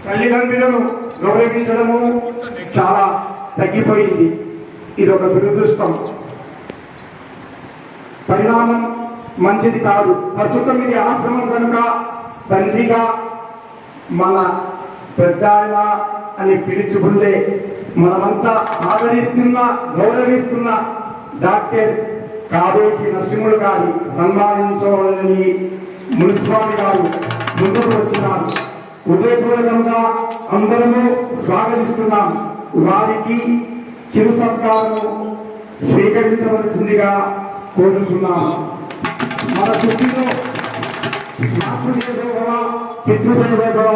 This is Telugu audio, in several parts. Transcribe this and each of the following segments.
తల్లిదండ్రులను గౌరవించడము చాలా తగ్గిపోయింది. ఇది ఒక దురదృష్టం. పరిణామం మంచిది కాదు. ప్రస్తుతం ఇది ఆశ్రమం కనుక తండ్రిగా మన పెద్ద అని పిలుచుకుంటే మనమంతా ఆదరిస్తున్న గౌరవిస్తున్న డాక్టర్ కావేటి నరసింహులు గారి సన్మానించవాలని మున్సిపాలిటీ గారు ముందుకు వచ్చినారు. హృదయపూర్వకంగా అందరము స్వాగతిస్తున్నాం. వారికి చిరు సత్కారము స్వీకరించవలసిందిగా కోరుతున్నాము. మన చుట్టూ మాతృదేవోభవ, పితృదేవోభవ,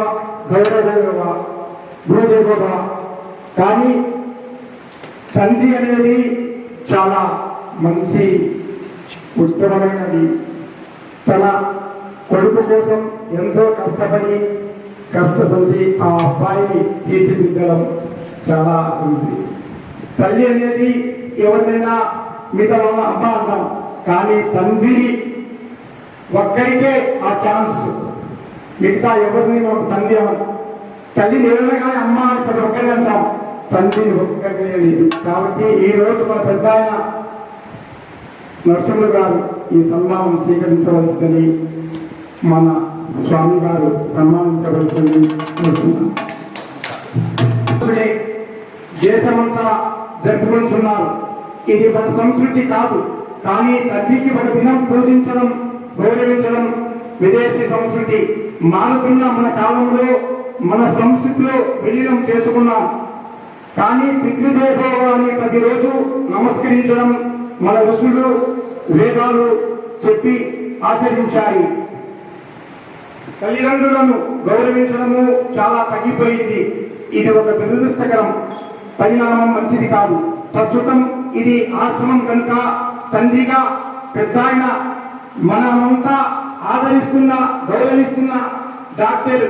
గౌరవదేవోభవ, గురుదేవోభవ. కానీ తండ్రి అనేది చాలా మంచి ఉత్తమమైనది. తన కొడుకు కోసం ఎంతో కష్టపడి ఆ అబ్బాయిని తీర్చిదిద్దడం చాలా ఉంది. తల్లి అనేది ఎవరినైనా మిగతా వాళ్ళ అమ్మ అంటాం, కానీ తండ్రి ఒక్కరికే ఆ ఛాన్స్. మిగతా ఎవరిని మనం తండ్రి అవ్వం. తల్లిని ఎవరైనా కానీ అమ్మ ప్రతి ఒక్కరిని అంటాం, తండ్రిని ఒక్కరిని. కాబట్టి ఈ రోజు మన పెద్ద ఆయన నరసింహులు గారు ఈ సన్మానం స్వీకరించవలసిందని మన స్వామి గారు సన్మానించవలసింది కోరుతున్నాం. దేశమంతా జరుపుకుంటున్నారు. ఇది మన సంస్కృతి కాదు, కానీ తండ్రికి ఒక దినం పూజించడం, గౌరవించడం విదేశీ సంస్కృతి. మారుతున్న మన కాలంలో మన సంస్కృతిలో విలీనం చేసుకున్నాం. కానీ పితృదేవోభవాన్ని ప్రతిరోజు నమస్కరించడం మన ఋషులు వేదాలు చెప్పి ఆచరించాయి. తల్లిదండ్రులను గౌరవించడము చాలా తగ్గిపోయింది. ఇది ఒక దురదృష్టకరం. పరిణామం మంచిది కాదు. ప్రస్తుతం ఇది ఆశ్రమం కనుక తండ్రిగా పెద్ద ఆయన మనమంతా ఆదరిస్తున్న గౌరవిస్తున్న డాక్టర్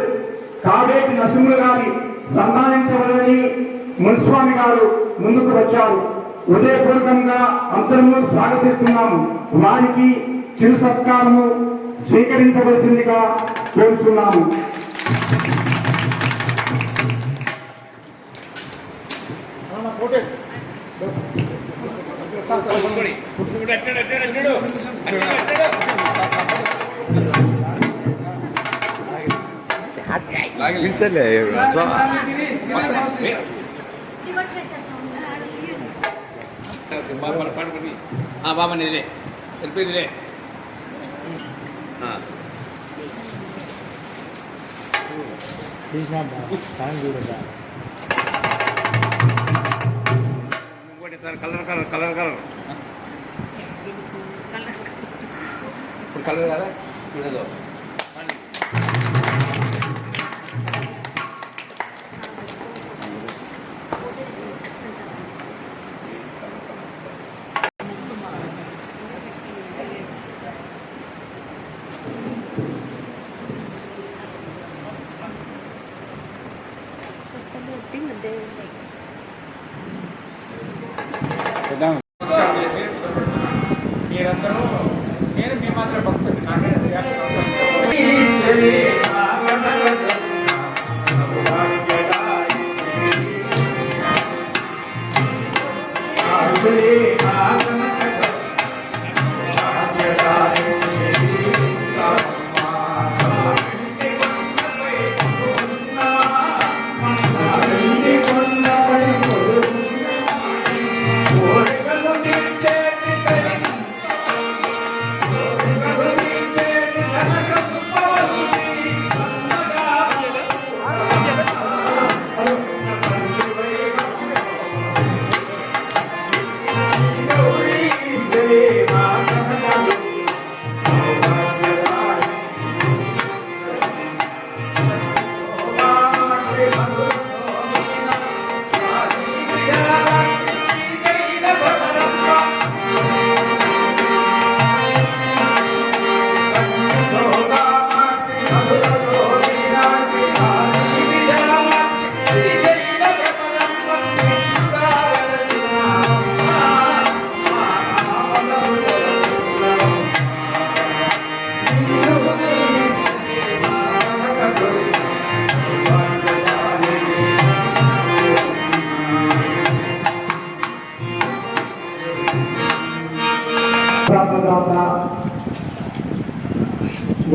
కావేటి నరసింహులు గారి సన్మానించవాలని మున్స్వామి గారు ముందుకు వచ్చారు. హృదయపూర్వకంగా అందరము స్వాగతిస్తున్నాము. వారికి చిరు సత్కారము స్వీకరించవలసిందిగా కోరుతున్నాము. బాబా నిదిలే వెళ్ళిపోయిదిలే. కలర్ కలర్ కలర్ కలర్ ఇప్పుడు కలర్ కదా చూడదు. మీరందరూ నేను మీ మాత్రం భక్తులు నాకే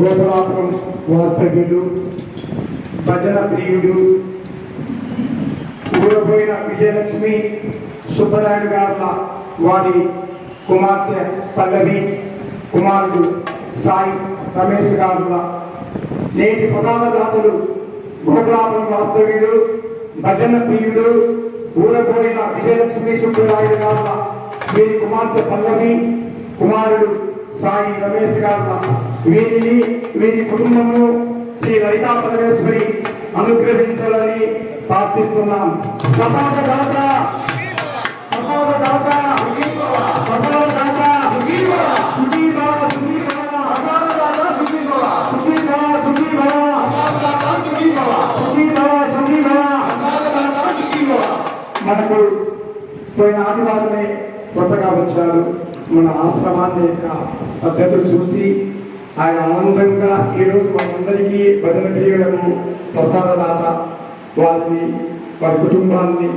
గోపురాపురం వాస్తవ్యుడు, భజన ప్రియుడు, ఊరబోయిన విజయలక్ష్మి సుబ్బరాయుడు గారు వారి కుమార్తె పల్లవి, కుమారుడు సాయి రమేష్ గారుల నేటి ప్రసాదదాతలు గోపురాపురం వాస్తవ్యుడు, భజన ప్రియుడు, ఊరబోయిన విజయలక్ష్మి సుబ్బరాయుడు గారుల వీరి కుమార్తె పల్లవి, కుమారుడు సాయి రమేష్ గారు వీరిని వీరి కుటుంబము శ్రీ లలితా పరమేశ్వరి అనుగ్రహించాలని ప్రార్థిస్తున్నాం. ప్రసాదదాత ప్రసాదదాత ప్రసాదదాత సుఖీభవ సుఖీభవ ప్రసాదదాత సుఖీభవ సుఖీభవ సుఖీభవ ప్రసాదదాత సుఖీభవ సుఖీభవ సుఖీభవ ప్రసాదదాత సుఖీభవ. మనకు పోయిన ఆదివారమే కొత్తగా వచ్చారు. మన ఆశ్రమాన్ని యొక్క పద్ధతులు చూసి ఆయన ఆనందంగా ఈరోజు మనందరికీ భజన చేయడము, ప్రసాదదాత వారిని వారి కుటుంబాన్ని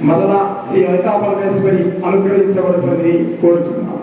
మరలా శ్రీ లలితా పరమేశ్వరి అనుగ్రహించవలసింది కోరుతున్నాం.